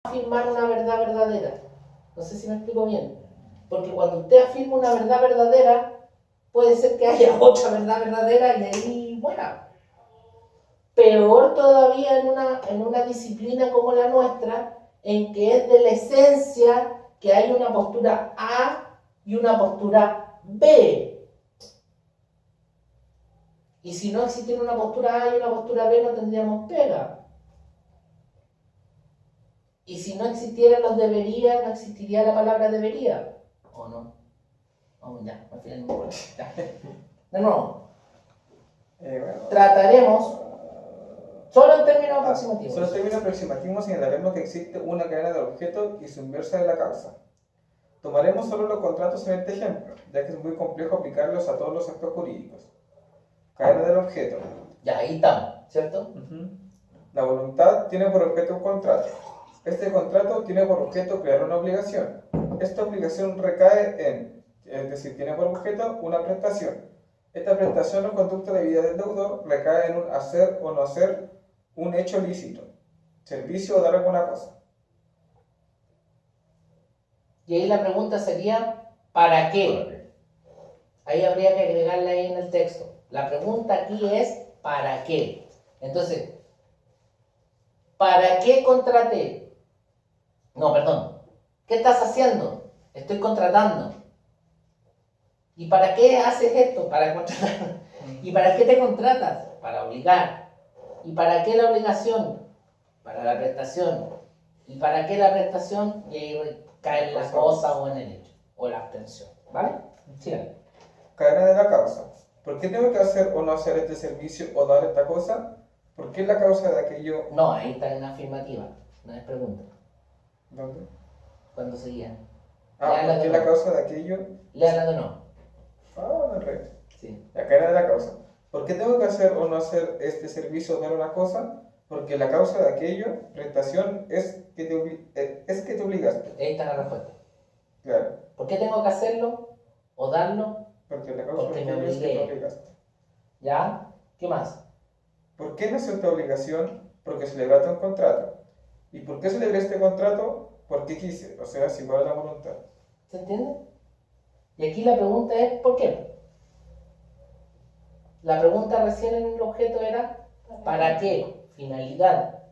afirmar una verdad verdadera. No sé si me explico bien. Porque cuando usted afirma una verdad verdadera, puede ser que haya otra verdad verdadera y ahí muera. Peor todavía en una disciplina como la nuestra, en que es de la esencia que hay una postura A y una postura B. Y si no existiera una postura A y una postura B, no tendríamos pega. Y si no existieran los debería, no existiría la palabra debería. ¿O no? Oh, ya, al final no me de nuevo. Trataremos solo en términos aproximativos. Solo en términos aproximativos señalaremos que existe una cadena de objetos y su inversa de la causa. Tomaremos solo los contratos en este ejemplo, ya que es muy complejo aplicarlos a todos los actos jurídicos. Cadena del objeto. Ya, ahí estamos, ¿cierto? La voluntad tiene por objeto un contrato. Este contrato tiene por objeto crear una obligación. Esta obligación recae en, es decir, tiene por objeto una prestación. Esta prestación o conducta debida del deudor recae en un hacer o no hacer un hecho lícito, servicio o dar alguna cosa. Y ahí la pregunta sería, ¿para qué? Ahí habría que agregarla ahí en el texto. La pregunta aquí es, ¿para qué? Entonces, ¿para qué contraté? No, perdón. ¿Qué estás haciendo? Estoy contratando. ¿Y para qué haces esto? Para contratar. ¿Y para qué te contratas? Para obligar. ¿Y para qué la obligación? Para la prestación. ¿Y para qué la prestación? Y ahí cae en la cosa o en el hecho. O la abstención. ¿Vale? Sí. Cadena de la causa. ¿Por qué tengo que hacer o no hacer este servicio o dar esta cosa? ¿Por qué es la causa de aquello? No, ahí está en afirmativa. No es pregunta. ¿Dónde? Cuando seguía. ¿por qué es la causa de aquello? Léala de no. Me reí. Sí. La cadena de la causa. ¿Por qué tengo que hacer o no hacer este servicio o dar una cosa? Porque la causa de aquello, prestación, es que te obligaste. Ahí está la respuesta. Claro. ¿Por qué tengo que hacerlo o darlo? Porque la causa Porque de aquello es que te obligaste. ¿Ya? ¿Qué más? ¿Por qué nació esta obligación? Porque celebraste un contrato. ¿Y por qué celebré este contrato? Porque quise, o sea, es igual a la voluntad. ¿Se entiende? Y aquí la pregunta es, ¿por qué? La pregunta recién en el objeto era, ¿para qué? Finalidad.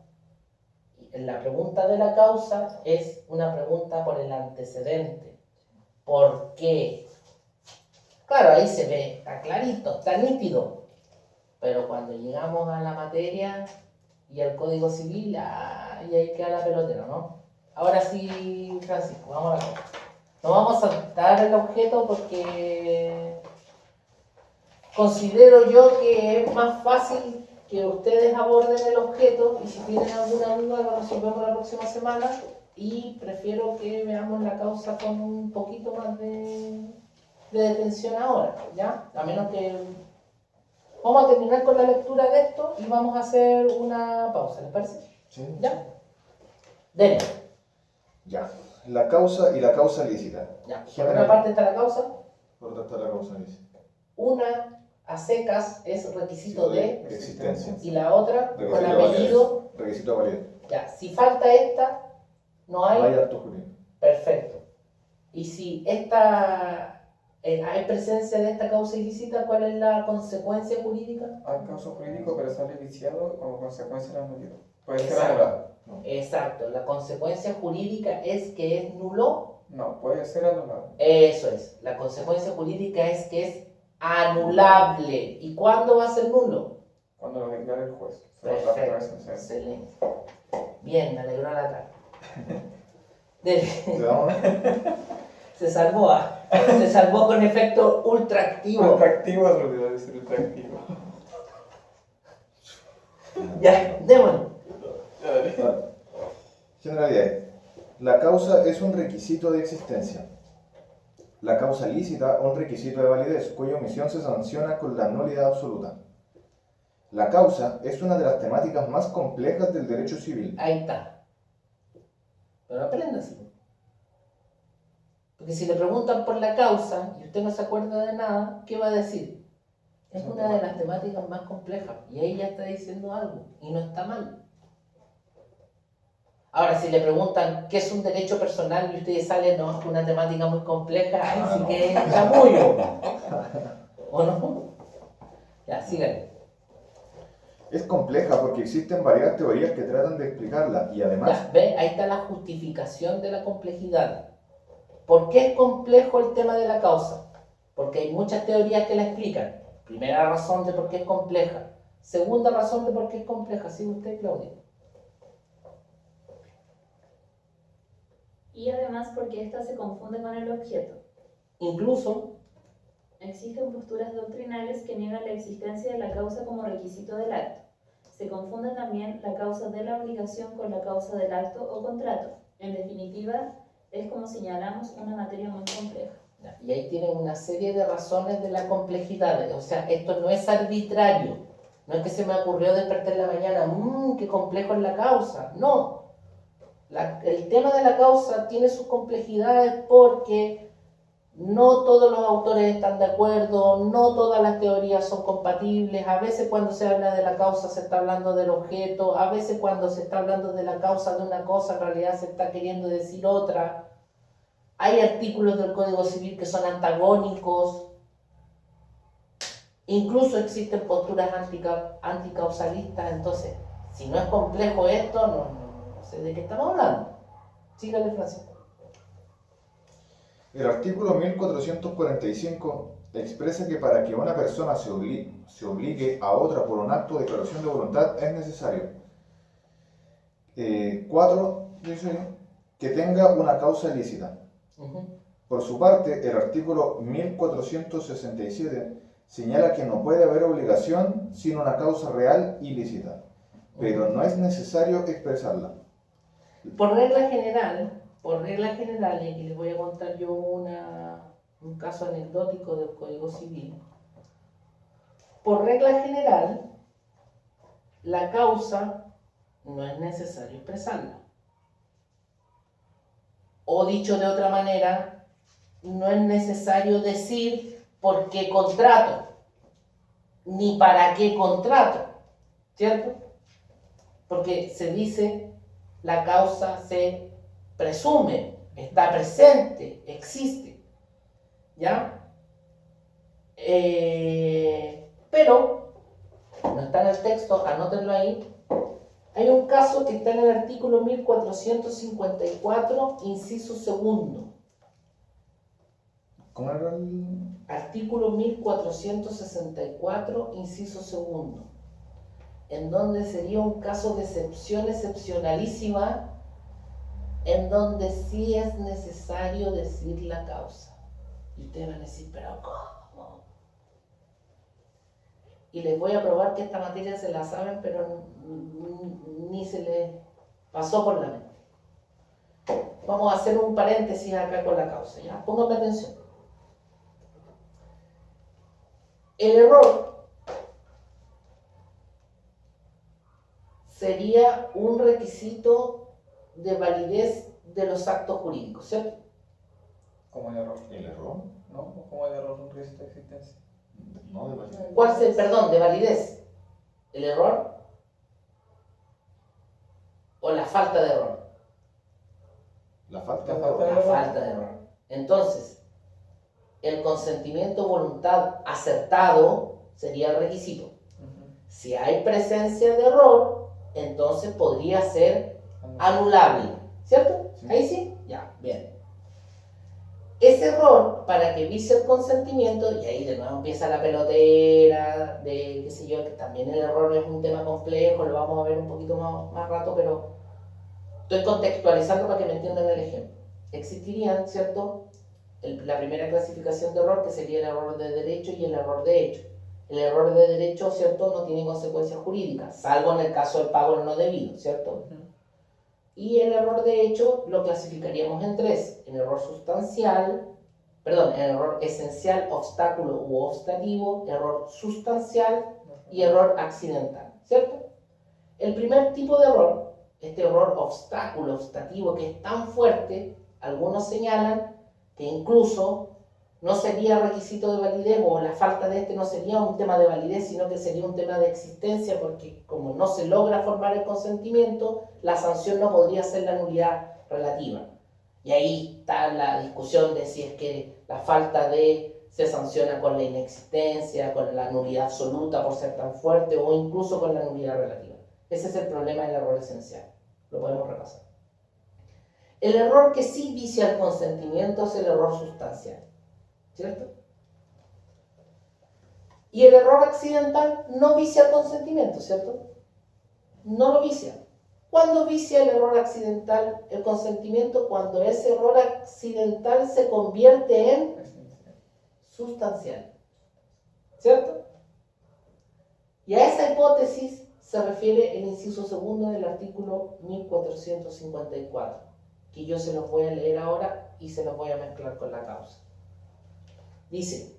Y la pregunta de la causa es una pregunta por el antecedente. ¿Por qué? Claro, ahí se ve, está clarito, está nítido. Pero cuando llegamos a la materia y al Código Civil, y ahí queda la pelotera, ¿no? Ahora sí, Francisco, vamos a la cosa. No vamos a saltar el objeto porque considero yo que es más fácil que ustedes aborden el objeto y si tienen alguna duda lo resolvemos la próxima semana y prefiero que veamos la causa con un poquito más de detención ahora, ¿ya? A menos que... Vamos a terminar con la lectura de esto y vamos a hacer una pausa, ¿les parece? Sí. ¿Ya? Dele. Ya. La causa y la causa lícita. Ya. Por una parte está la causa. Por otra está la causa lícita. Una a secas es requisito de existencia. y la otra Requisito con de apellido. Requisito de validez. Ya. Si falta esta, no hay. No hay acto jurídico. Perfecto. Y si esta hay presencia de esta causa ilícita, ¿cuál es la consecuencia jurídica? Hay causa jurídico, pero sale viciado como consecuencia de la nulidad. Puede ser Exacto. anulado. No. Exacto. La consecuencia jurídica es que es nulo. No, puede ser anulado. Eso es. La consecuencia jurídica es que es anulable. ¿Y cuándo va a ser nulo? Cuando lo declare el juez. Perfecto. Excelente. Bien, me alegró la tarde. ¿Le damos? Se salvó, se salvó con efecto ultra activo. Ultra activo, es lo que debe decir ultra activo. Ya, démosle. Generalidad. La causa es un requisito de existencia. La causa lícita, un requisito de validez, cuya omisión se sanciona con la nulidad absoluta. La causa es una de las temáticas más complejas del derecho civil. Ahí está. Pero apréndase. Porque si le preguntan por la causa y usted no se acuerda de nada, ¿qué va a decir? Es una de las temáticas más complejas. Y ahí ya está diciendo algo. Y no está mal. Ahora, si le preguntan qué es un derecho personal y ustedes salen, no, es una temática muy compleja, ahí sí que es chamullo. ¿O no? Ya, síganle. Es compleja porque existen varias teorías que tratan de explicarla y además... Ya, ¿ve? Ahí está la justificación de la complejidad. ¿Por qué es complejo el tema de la causa? Porque hay muchas teorías que la explican. Primera razón de por qué es compleja. Segunda razón de por qué es compleja. ¿Sí usted, Claudia? Y además porque ésta se confunde con el objeto. Incluso, Existen posturas doctrinales que niegan la existencia de la causa como requisito del acto. Se confunde también la causa de la obligación con la causa del acto o contrato. En definitiva, es como señalamos una materia muy compleja. y ahí tienen una serie de razones de la complejidad. O sea, esto no es arbitrario. No es que se me ocurrió despertar en la mañana, qué complejo es la causa. No. El tema de la causa tiene sus complejidades porque no todos los autores están de acuerdo, no todas las teorías son compatibles. A veces cuando se habla de la causa se está hablando del objeto, a veces cuando se está hablando de la causa de una cosa en realidad se está queriendo decir otra. Hay artículos del Código Civil que son antagónicos. Incluso existen posturas anticausalistas. Entonces, si no es complejo esto, no sé de qué estamos hablando. Sígale, Francisco. El artículo 1445 expresa que para que una persona se obligue a otra por un acto de declaración de voluntad es necesario 4. Dice que tenga una causa ilícita. Por su parte, el artículo 1467 señala que no puede haber obligación sin una causa real ilícita, pero no es necesario expresarla. Por regla general, y aquí les voy a contar yo un caso anecdótico del Código Civil. Por regla general, la causa no es necesario expresarla. O dicho de otra manera, no es necesario decir por qué contrato, ni para qué contrato, ¿cierto? Porque se dice, la causa se presume, está presente, existe, ¿ya? Pero, no está en el texto, anótenlo ahí. Hay un caso que está en el artículo 1454, inciso segundo. ¿Cómo era el...? Artículo 1464, inciso segundo. En donde sería un caso de excepción excepcionalísima, en donde sí es necesario decir la causa. Y ustedes van a decir, pero ¿cómo? Y les voy a probar que esta materia se la saben, pero ni se les pasó por la mente. Vamos a hacer un paréntesis acá con la causa, ¿ya? Pónganme atención. El error sería un requisito de validez de los actos jurídicos, ¿cierto? Como el error. ¿El error? ¿No? Como el error un requisito de existencia. No, de validez. ¿Cuál es el, perdón, de validez? ¿El error? ¿O la falta de error? La falta de La falta error. La falta de error. Entonces, el consentimiento voluntad acertado sería el requisito. Si hay presencia de error, entonces podría ser anulable, ¿cierto? Sí. Ahí sí, ya, bien. Ese error, para que vise el consentimiento, y ahí de nuevo empieza la pelotera de, qué sé yo, que también el error es un tema complejo, lo vamos a ver un poquito más rato, pero estoy contextualizando para que me entiendan el ejemplo. Existirían, ¿cierto?, la primera clasificación de error, que sería el error de derecho y el error de hecho. El error de derecho, ¿cierto?, no tiene consecuencias jurídicas, salvo en el caso del pago no debido, ¿cierto? Y el error de hecho lo clasificaríamos en tres: en error sustancial, perdón, en error esencial, obstáculo u obstativo, error sustancial y error accidental, ¿cierto? El primer tipo de error, este error obstáculo, obstativo, que es tan fuerte, algunos señalan que incluso no sería requisito de validez, o la falta de este no sería un tema de validez, sino que sería un tema de existencia, porque como no se logra formar el consentimiento, la sanción no podría ser la nulidad relativa. Y ahí está la discusión de si es que la falta de se sanciona con la inexistencia, con la nulidad absoluta por ser tan fuerte, o incluso con la nulidad relativa. Ese es el problema del error esencial. Lo podemos repasar. El error que sí vicia el consentimiento es el error sustancial, ¿cierto? Y el error accidental no vicia el consentimiento, ¿cierto? No lo vicia. ¿Cuándo vicia el error accidental el consentimiento? Cuando ese error accidental se convierte en sustancial, ¿cierto? Y a esa hipótesis se refiere el inciso segundo del artículo 1454, que yo se los voy a leer ahora y se los voy a mezclar con la causa. Dice: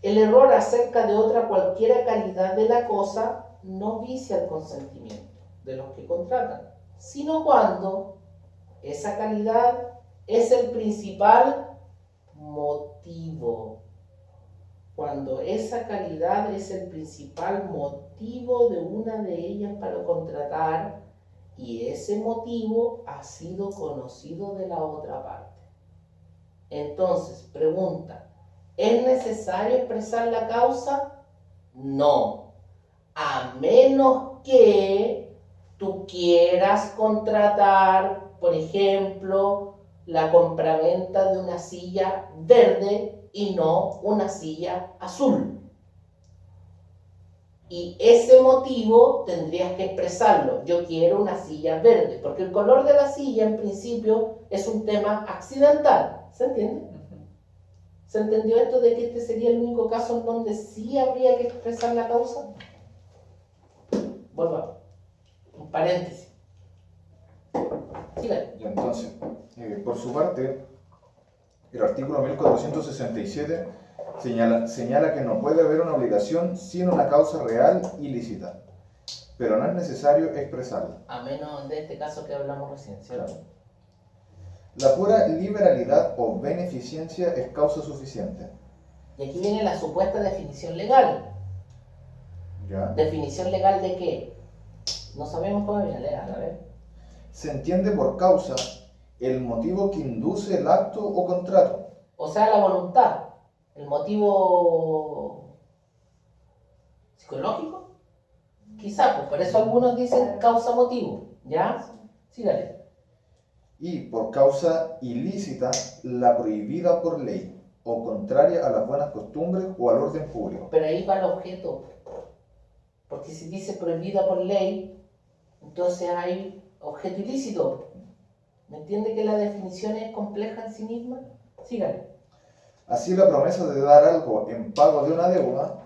el error acerca de otra cualquiera calidad de la cosa no vicia el consentimiento de los que contratan, sino cuando esa calidad es el principal motivo. Cuando esa calidad es el principal motivo de una de ellas para contratar y ese motivo ha sido conocido de la otra parte. Entonces, pregunta, ¿es necesario expresar la causa? No, a menos que tú quieras contratar, por ejemplo, la compraventa de una silla verde y no una silla azul. Y ese motivo tendrías que expresarlo. Yo quiero una silla verde, porque el color de la silla en principio es un tema accidental. ¿Se entiende? ¿Se entendió esto de que este sería el único caso en donde sí habría que expresar la causa? Volvamos. Un paréntesis. Sígale. Y entonces, por su parte, el artículo 1467 señala que no puede haber una obligación sin una causa real y lícita, pero no es necesario expresarla. A menos de este caso que hablamos recién, ¿cierto? La pura liberalidad o beneficencia es causa suficiente. Y aquí viene la supuesta definición legal. ¿Ya? ¿Definición legal de qué? No sabemos todavía, léala, a ver. Se entiende por causa el motivo que induce el acto o contrato. O sea, la voluntad, el motivo psicológico, quizá, pues por eso algunos dicen causa-motivo, ¿ya? Sígale. Y por causa ilícita, la prohibida por ley o contraria a las buenas costumbres o al orden público. Pero ahí va el objeto, porque si dice prohibida por ley, entonces hay objeto ilícito. ¿Me entiende que la definición es compleja en sí misma? Sígale. Así la promesa de dar algo en pago de una deuda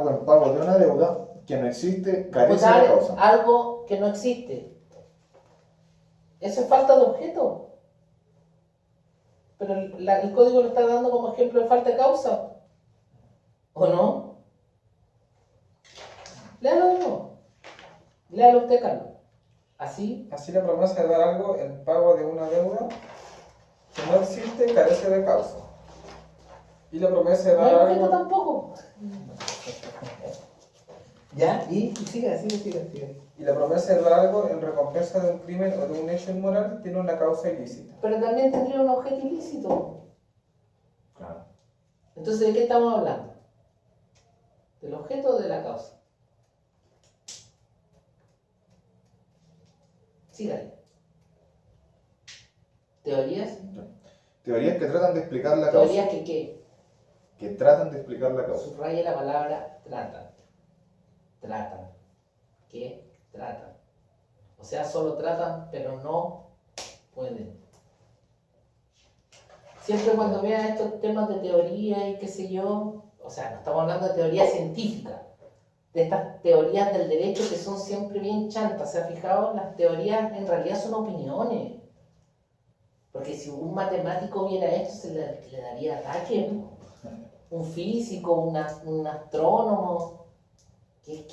en pago de una deuda que no existe carece de Dar causa. algo que no existe. Eso es falta de objeto. Pero el código lo está dando como ejemplo de falta de causa. ¿O no? Léalo de nuevo. Léalo usted, Carlos. Así. Así la promesa de dar algo en pago de una deuda que no existe carece de causa. Y la promesa de No hay dar objeto algo... tampoco. ¿Ya? Y sigue. Y la promesa de dar algo en recompensa de un crimen o de un hecho inmoral tiene una causa ilícita. Pero también tendría un objeto ilícito. Claro. Entonces, ¿de qué estamos hablando? ¿Del objeto o de la causa? Sígale. ¿Teorías? Teorías que tratan de explicar la causa. ¿Teorías que qué? Que tratan de explicar la causa. Subraya la palabra tratan. Tratan. ¿Qué? Tratan. O sea, solo tratan, pero no pueden. Siempre cuando vean estos temas de teoría y qué sé yo, o sea, no estamos hablando de teoría científica, de estas teorías del derecho que son siempre bien chantas. ¿Se ha fijado? Las teorías en realidad son opiniones. Porque si un matemático viera esto, se le daría ataque, ¿no? Un físico, un astrónomo. ¿Qué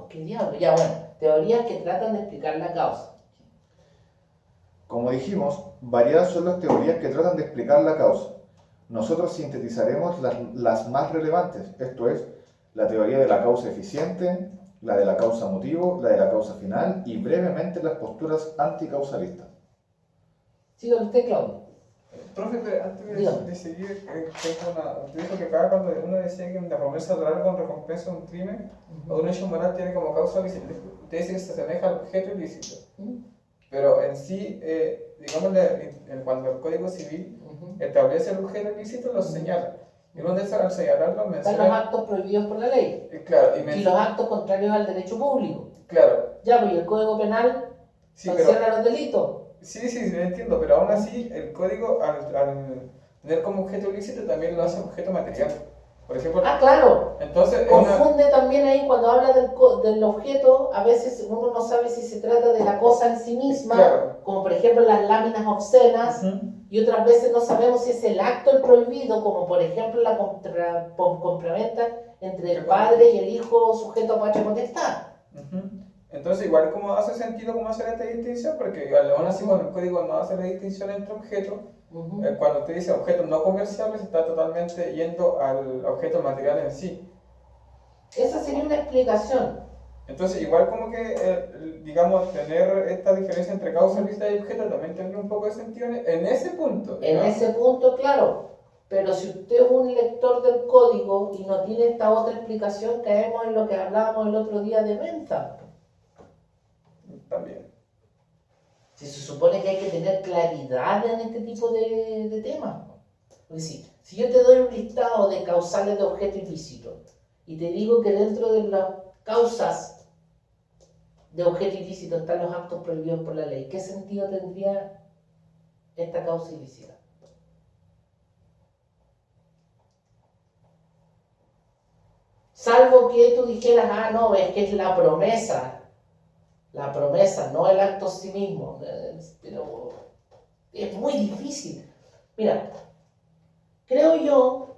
¿Qué diablo? Ya bueno, teorías que tratan de explicar la causa. Como dijimos, variadas son las teorías que tratan de explicar la causa. Nosotros sintetizaremos las más relevantes, esto es, la teoría de la causa eficiente, la de la causa motivo, la de la causa final y brevemente las posturas anticausalistas. Siga usted, Claudio. Profe, pero antes Dígame. de seguir, usted dijo que acá cuando uno decía que una promesa oral con recompensa de un crimen o de un hecho moral tiene como causa ilícita, usted dice que se asemeja al objeto ilícito. Pero en sí, digamos, cuando el Código Civil establece el objeto ilícito, lo señala. Y donde al señalarlo Están los menciona... actos prohibidos por la ley Claro, y los actos contrarios al derecho público. claro, Ya, pues, y el Código Penal sí, sanciona los delitos. sí, lo entiendo, pero aún así el código al tener como objeto ilícito también lo hace objeto material. Por ejemplo, Ah, claro. entonces Confunde también ahí cuando habla del objeto, a veces uno no sabe si se trata de la cosa en sí misma, Claro. como por ejemplo las láminas obscenas, y otras veces no sabemos si es el acto el prohibido, como por ejemplo la compraventa entre el padre y el hijo sujeto a patria potestad. Entonces igual como hace sentido cómo hacer esta distinción, porque aún así cuando el código no hace la distinción entre objetos, cuando usted dice objetos no comerciables está totalmente yendo al objeto material en sí. Esa sería una explicación. Entonces igual como que, digamos, tener esta diferencia entre causa ilícita y objeto también tendría un poco de sentido en ese punto. En ¿no? ese punto, claro. Pero si usted es un lector del código y no tiene esta otra explicación, caemos en lo que hablábamos el otro día de Bentham. También. Si se supone que hay que tener claridad en este tipo de temas. Es decir, si yo te doy un listado de causales de objeto ilícito y te digo que dentro de las causas de objeto ilícito están los actos prohibidos por la ley, ¿qué sentido tendría esta causa ilícita? Salvo que tú dijeras, ah, no, es que es la promesa, no el acto en sí mismo. Pero es muy difícil. Mira, creo yo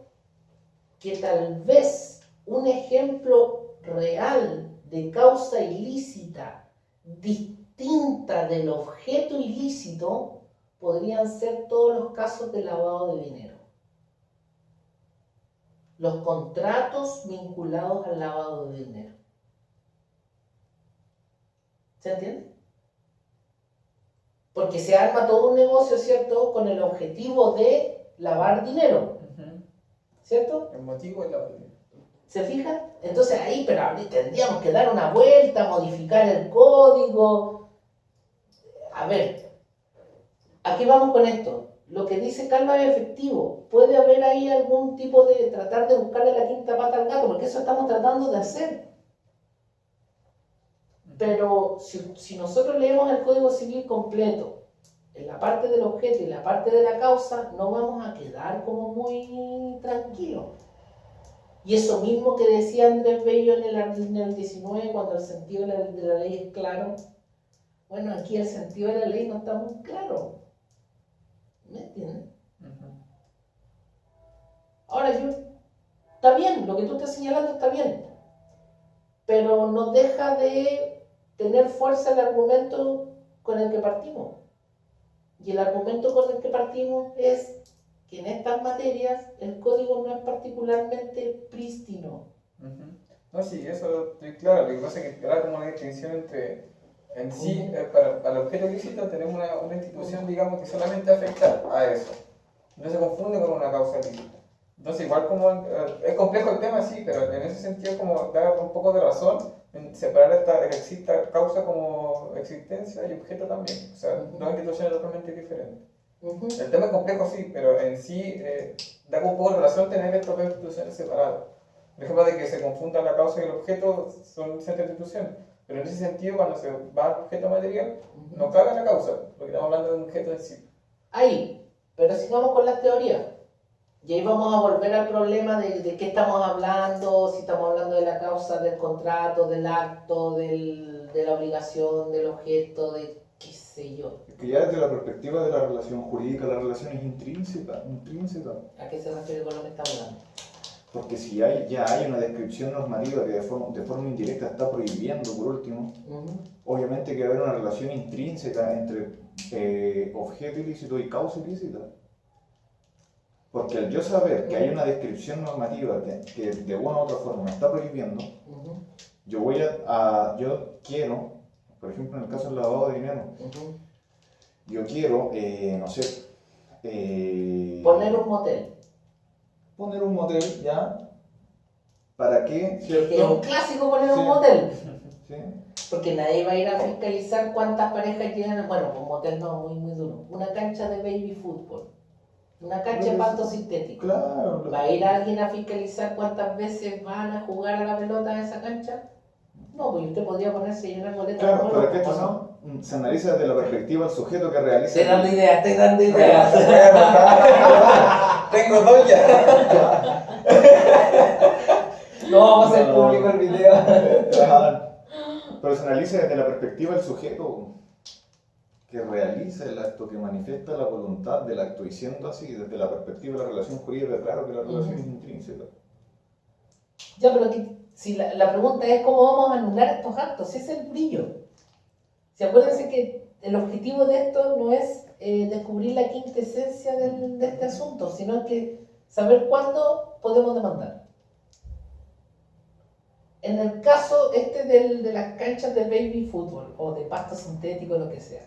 que tal vez un ejemplo real de causa ilícita distinta del objeto ilícito podrían ser todos los casos de lavado de dinero. Los contratos vinculados al lavado de dinero. ¿Se entiende? Porque se arma todo un negocio, ¿cierto?, con el objetivo de lavar dinero, ¿cierto? El motivo es la... ¿Se fijan? Entonces ahí, pero tendríamos que dar una vuelta, modificar el código. A ver, aquí vamos con esto. Lo que dice Calva es efectivo. Puede haber ahí algún tipo de tratar de buscarle la quinta pata al gato, porque eso estamos tratando de hacer. Pero si nosotros leemos el Código Civil completo, en la parte del objeto y la parte de la causa, no vamos a quedar como muy tranquilos. Y eso mismo que decía Andrés Bello en el 19, cuando el sentido de la ley es claro, bueno, aquí el sentido de la ley no está muy claro. ¿Me entiendes? Ahora, está bien, lo que tú estás señalando está bien, pero no deja de tener fuerza el argumento con el que partimos. Y el argumento con el que partimos es que en estas materias el código no es particularmente prístino. No, sí, eso estoy claro. Lo que pasa es que era como una distinción entre, en sí, para el objeto ilícito tenemos una institución, digamos, que solamente afecta a eso. No se confunde con una causa ilícita. Entonces, igual como es complejo el tema, sí, pero en ese sentido como da un poco de razón en separar esta causa como existencia y objeto también. O sea, dos instituciones totalmente diferentes. El tema es complejo, sí, pero en sí da un poco de razón tener estas dos instituciones separadas. Por ejemplo, de que se confunda la causa y el objeto son distintas instituciones. Pero en ese sentido, cuando se va al objeto material, no cabe la causa, porque estamos hablando de un objeto en sí. Ahí, pero sigamos con las teorías. Y ahí vamos a volver al problema de qué estamos hablando, si estamos hablando de la causa del contrato, del acto, de la obligación, del objeto, de qué sé yo. Es que ya desde la perspectiva de la relación jurídica, la relación es intrínseca. ¿A qué se refiere con lo que estamos hablando? Porque si ya hay una descripción normativa que de forma indirecta está prohibiendo, por último, obviamente que va a haber una relación intrínseca entre objeto ilícito y causa ilícita. Porque al yo saber que hay una descripción normativa que de una u otra forma me está prohibiendo, yo quiero, por ejemplo en el caso del lavado de dinero, yo quiero, no sé, Poner un motel. poner un motel, ¿ya? ¿Para qué? ¿Cierto? Es un clásico poner Sí. un motel. ¿Sí? Porque nadie va a ir a fiscalizar cuántas parejas tienen. Bueno, un motel no, muy duro. Una cancha de baby fútbol. Una cancha de pasto sintético. Claro. ¿Va a ir alguien a fiscalizar cuántas veces van a jugar a la pelota en esa cancha? No, pues usted podría ponerse y llenar boletas. Claro, pero que ¿o esto se analiza desde la perspectiva del sujeto que realiza. Estoy dando ideas. Tengo dos ya. No vamos a hacer público el video. Pero se analiza desde la perspectiva del sujeto que realiza el acto, que manifiesta la voluntad del acto, y siendo así, desde la perspectiva de la relación jurídica, claro que la relación es intrínseca. Ya, pero si la pregunta es cómo vamos a anular estos actos, ese es el brillo. Si acuérdense que el objetivo de esto no es descubrir la quinta esencia de este asunto, sino que saber cuándo podemos demandar. En el caso de las canchas de baby fútbol o de pasto sintético, lo que sea,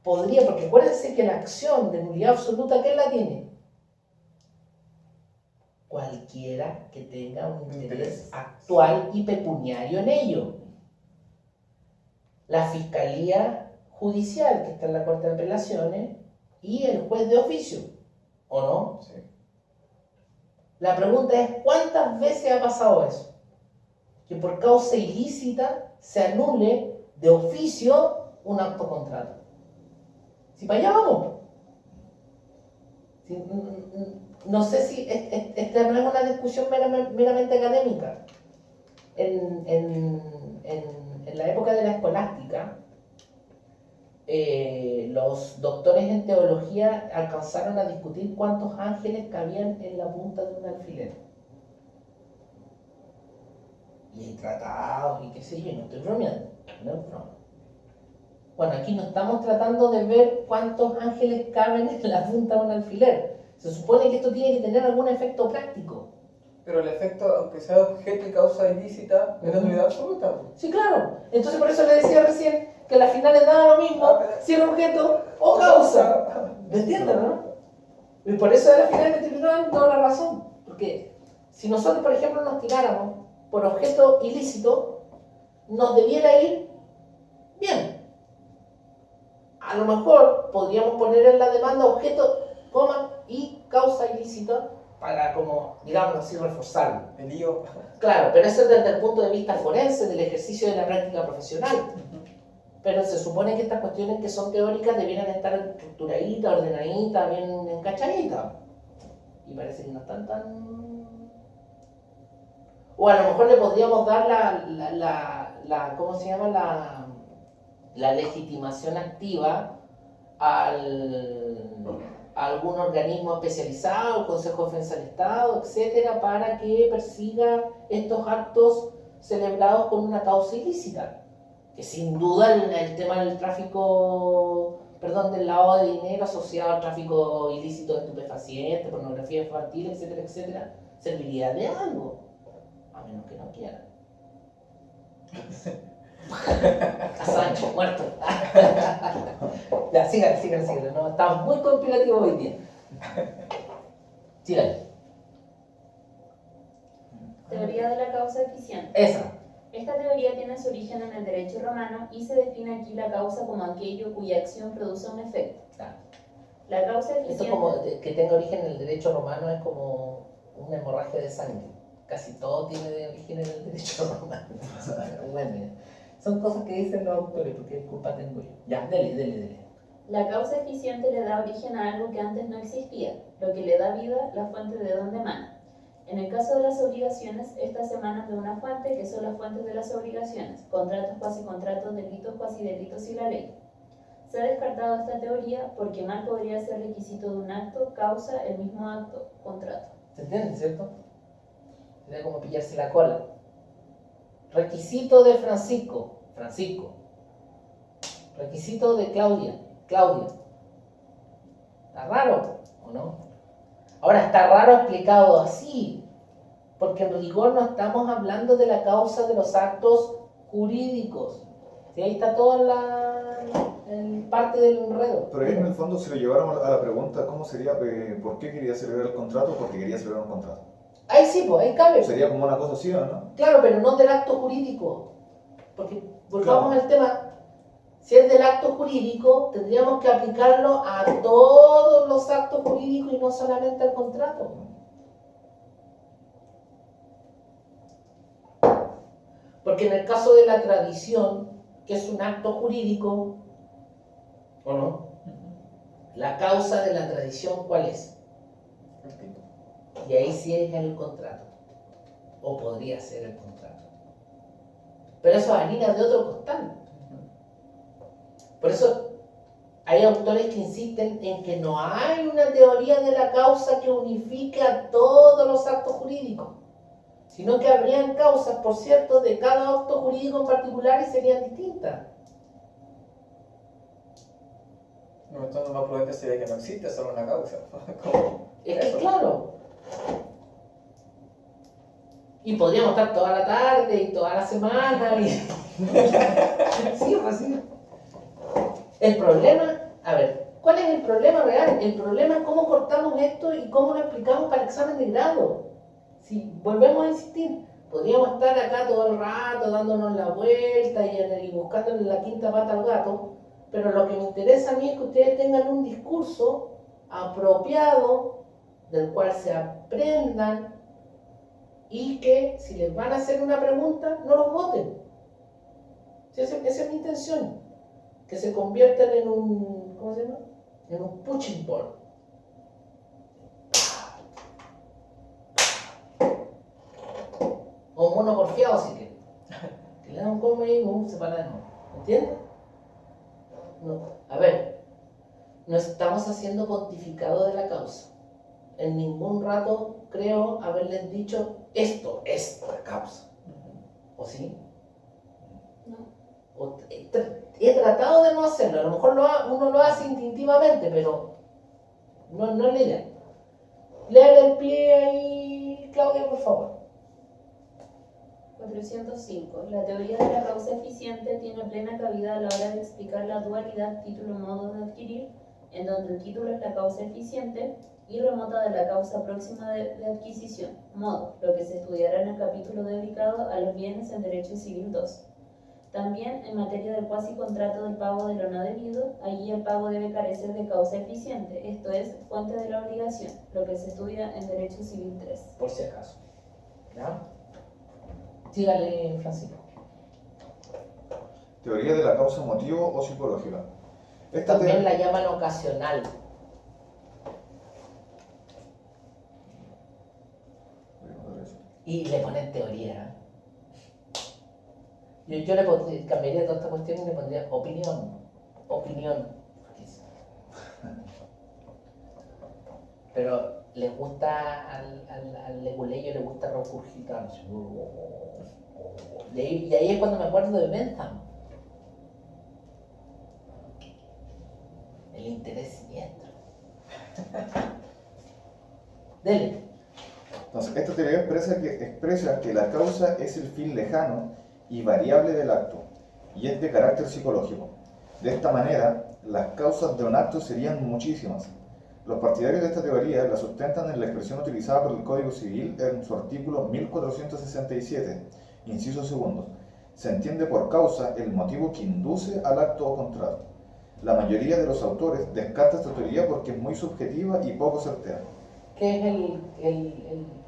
podría, porque acuérdense que la acción de nulidad absoluta, ¿quién la tiene? Cualquiera que tenga un interés actual y pecuniario en ello. La Fiscalía Judicial, que está en la Corte de Apelaciones, y el juez de oficio, ¿o no? Sí. La pregunta es, ¿cuántas veces ha pasado eso? Que por causa ilícita se anule de oficio un acto contrato. Si para allá vamos. No sé si esta no es una discusión meramente académica. En la época de la escolástica, los doctores en teología alcanzaron a discutir cuántos ángeles cabían en la punta de un alfiler. Y hay tratados y qué sé yo, no estoy bromeando, no es broma. Bueno, aquí no estamos tratando de ver cuántos ángeles caben en la punta de un alfiler. Se supone que esto tiene que tener algún efecto práctico. Pero el efecto, aunque sea objeto y causa ilícita, es la nulidad absoluta. Sí, claro. Entonces por eso le decía recién que las finales daban lo mismo si era objeto o causa. ¿Me entiendes, no? Y por eso las finales me terminaban toda la razón. Porque si nosotros, por ejemplo, nos tiráramos por objeto ilícito, nos debiera ir bien. A lo mejor podríamos poner en la demanda objeto, coma, y causa ilícita para, como, digamos así, reforzarlo. El lío. Claro, pero eso es desde el punto de vista forense, del ejercicio de la práctica profesional. Pero se supone que estas cuestiones que son teóricas debieran estar estructuraditas, ordenaditas, bien encachaditas. Y parece que no están tan... O a lo mejor le podríamos dar ¿cómo se llama? La legitimación activa a algún organismo especializado, Consejo de Defensa del Estado, etcétera, para que persiga estos actos celebrados con una causa ilícita. Que sin duda el tema del tráfico, del lavado de dinero asociado al tráfico ilícito de estupefacientes, pornografía infantil, etcétera, etcétera, serviría de algo. A menos que no quieran. A Sancho, muerto. Ya, síganle. No, estamos muy conspirativos hoy día. Síganle. Teoría de la causa eficiente. Esa. Esta teoría tiene su origen en el derecho romano y se define aquí la causa como aquello cuya acción produce un efecto. Claro. La causa Esto eficiente... como que tenga origen en el derecho romano es como una hemorragia de sangre. Casi todo tiene de origen en el derecho romano. Bueno, son cosas que dicen los autores, porque culpa tengo yo. Ya, dele. La causa eficiente le da origen a algo que antes no existía, lo que le da vida, la fuente de donde emana. En el caso de las obligaciones, estas emanan de una fuente que son las fuentes de las obligaciones, contratos, cuasicontratos, delitos, cuasidelitos y la ley. Se ha descartado esta teoría porque mal podría ser requisito de un acto, causa, el mismo acto, contrato. ¿Se entiende, cierto? Sería como pillarse la cola. Requisito de Francisco. Requisito de Claudia. ¿Está raro o no? Ahora, está raro explicado así, porque en rigor no estamos hablando de la causa de los actos jurídicos. ¿Sí? Ahí está toda en parte del enredo. Pero ahí en el fondo se lo llevaron a la pregunta, ¿cómo sería? ¿Por qué quería celebrar el contrato? Porque quería celebrar un contrato. Ahí sí, pues, ahí cabe. Sería como una cosa así, ¿o no? Claro, pero no del acto jurídico. Porque volvamos al tema. Si es del acto jurídico, tendríamos que aplicarlo a todos los actos jurídicos y no solamente al contrato. Porque en el caso de la tradición, que es un acto jurídico, ¿o no? La causa de la tradición, ¿cuál es? Y ahí sí es el contrato. O podría ser el contrato. Pero eso harina de otro costal. Por eso hay autores que insisten en que no hay una teoría de la causa que unifique a todos los actos jurídicos, sino que habrían causas, por cierto, de cada acto jurídico en particular y serían distintas. No, entonces lo más prudente sería que no existe solo una causa. Es que claro. Y podríamos estar toda la tarde y toda la semana. Sí, así. El problema, a ver, ¿cuál es el problema real? El problema es cómo cortamos esto y cómo lo explicamos para el examen de grado. Si volvemos a insistir, podríamos estar acá todo el rato dándonos la vuelta y buscándole la quinta pata al gato, pero lo que me interesa a mí es que ustedes tengan un discurso apropiado del cual se aprendan y que si les van a hacer una pregunta, no los voten. Esa es mi intención. Que se conviertan en un, ¿cómo se llama? En un punching board. O un mono porfiado, si quieren. Que le dan un come y se para de nuevo. ¿Entienden? No. A ver, no estamos haciendo pontificado de la causa. En ningún rato creo haberles dicho esto es la causa. ¿O sí? No. He tratado de no hacerlo, a lo mejor uno lo hace instintivamente, pero no es la idea. Léale el pie ahí, Claudia, por favor. 405. La teoría de la causa eficiente tiene plena cabida a la hora de explicar la dualidad título-modo de adquirir, en donde el título es la causa eficiente y remota de la causa próxima de adquisición, modo, lo que se estudiará en el capítulo dedicado a los bienes en Derecho Civil 2. También, en materia del cuasi contrato del pago de lo no debido, allí el pago debe carecer de causa eficiente, esto es, fuente de la obligación, lo que se estudia en Derecho Civil 3. Por si acaso. ¿Ya? Sígale, Francisco. Teoría de la causa motivo o psicológica. Esta También la llaman ocasional. Y le ponen teoría. Yo le cambiaría toda esta cuestión y le pondría opinión. Pero le gusta al leguleyo, le gusta regurgitar. Y ahí es cuando me acuerdo de Bentham. El interés siniestro. Dele. Entonces, esta teoría expresa que la causa es el fin lejano y variable del acto, y es de carácter psicológico. De esta manera, las causas de un acto serían muchísimas. Los partidarios de esta teoría la sustentan en la expresión utilizada por el Código Civil en su artículo 1467, inciso segundo. Se entiende por causa el motivo que induce al acto o contrato. La mayoría de los autores descarta esta teoría porque es muy subjetiva y poco certera. ¿Qué es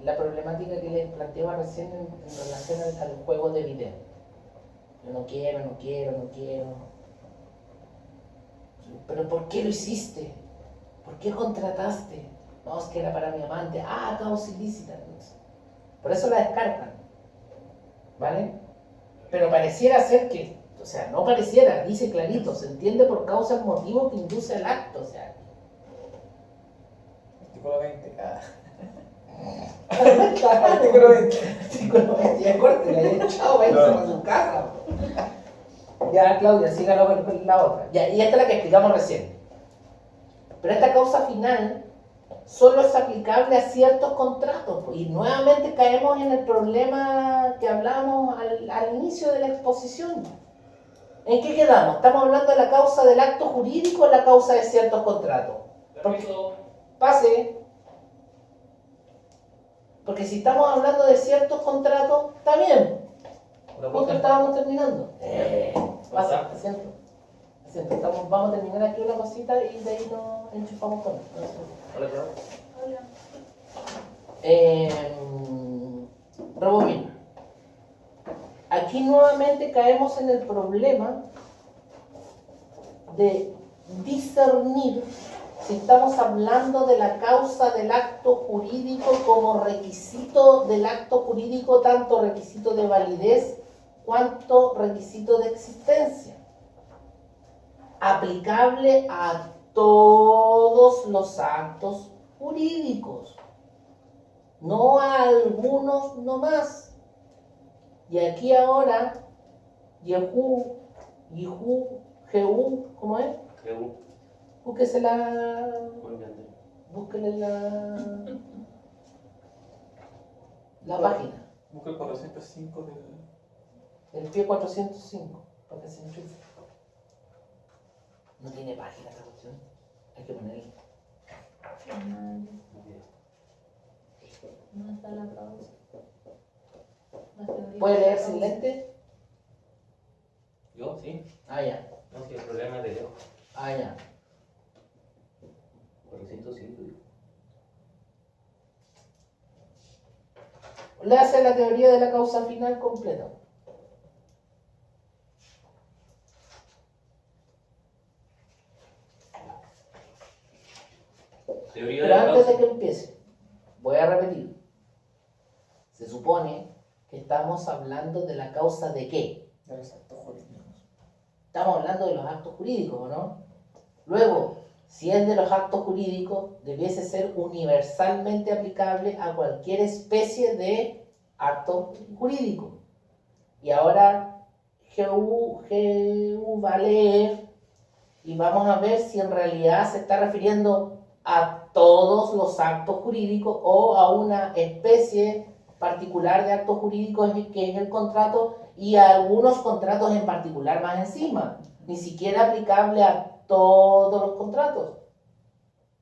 la problemática que les planteaba recién en relación al juego de video? Yo no quiero. ¿Pero por qué lo hiciste? ¿Por qué contrataste? No, es que era para mi amante. Ah, causa ilícita. Por eso la descartan. ¿Vale? Pero pareciera ser que, o sea, no pareciera, dice clarito, se entiende por causa el motivo que induce al acto. O sea, Artículo 20. Artículo 20. Artículo 20, ya córtela, chao, váyanse a su casa. Ya, Claudia, síganos con la otra. Ya, y esta es la que explicamos recién. Pero esta causa final solo es aplicable a ciertos contratos. Y nuevamente caemos en el problema que hablamos al inicio de la exposición. ¿En qué quedamos? ¿Estamos hablando de la causa del acto jurídico o la causa de ciertos contratos? Pase. Porque si estamos hablando de ciertos contratos, está bien. Justo estábamos terminando. Pasa, asiento. Vamos a terminar aquí una cosita y de ahí nos enchufamos con esto. Hola. Rebobina. Aquí nuevamente caemos en el problema de discernir si estamos hablando de la causa del acto jurídico como requisito del acto jurídico, tanto requisito de validez cuanto requisito de existencia, aplicable a todos los actos jurídicos, no a algunos nomás. Y aquí ahora, Jehú, ¿cómo es? Búsquele la página. Busca el 405 El pie 405, para que se enchufe. No tiene página esta cuestión. Hay que ponerle. No está la causa. ¿Puede leer sin lente? Yo, sí. Ah, ya. No, si el problema es de lejos. Ah, ya. 405, digo. Le hace la teoría de la causa final completa. Teoría de Pero la antes de causa. que empiece, voy a repetir. Se supone que estamos hablando de la causa de qué. de los actos jurídicos. Estamos hablando de los actos jurídicos, ¿no? Luego, si es de los actos jurídicos, debiese ser universalmente aplicable a cualquier especie de acto jurídico. Y ahora GU va a leer y vamos a ver si en realidad se está refiriendo a todos los actos jurídicos o a una especie particular de actos jurídicos que es el contrato, y a algunos contratos en particular más encima, ni siquiera aplicable a todos los contratos.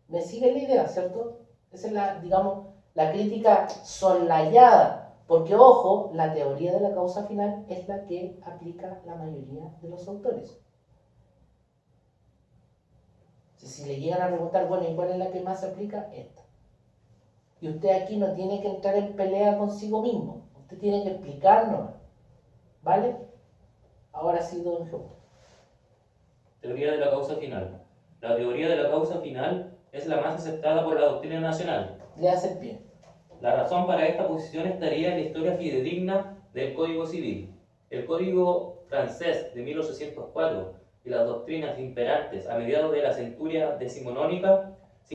¿Me sigue la idea, cierto? Esa es la, digamos, la crítica soslayada, porque ojo, la teoría de la causa final es la que aplica la mayoría de los autores. Si le llegan a preguntar, bueno, ¿y cuál es la que más se aplica? Esta. Y usted aquí no tiene que entrar en pelea consigo mismo, usted tiene que explicarnos, ¿vale? Ahora sí, don Joe. Teoría de la causa final. La teoría de la causa final es la más aceptada por la doctrina nacional. Le hace el pie. La razón para esta posición estaría en la historia fidedigna del Código Civil. El Código francés de 1804 y las doctrinas imperantes a mediados de la centuria decimonónica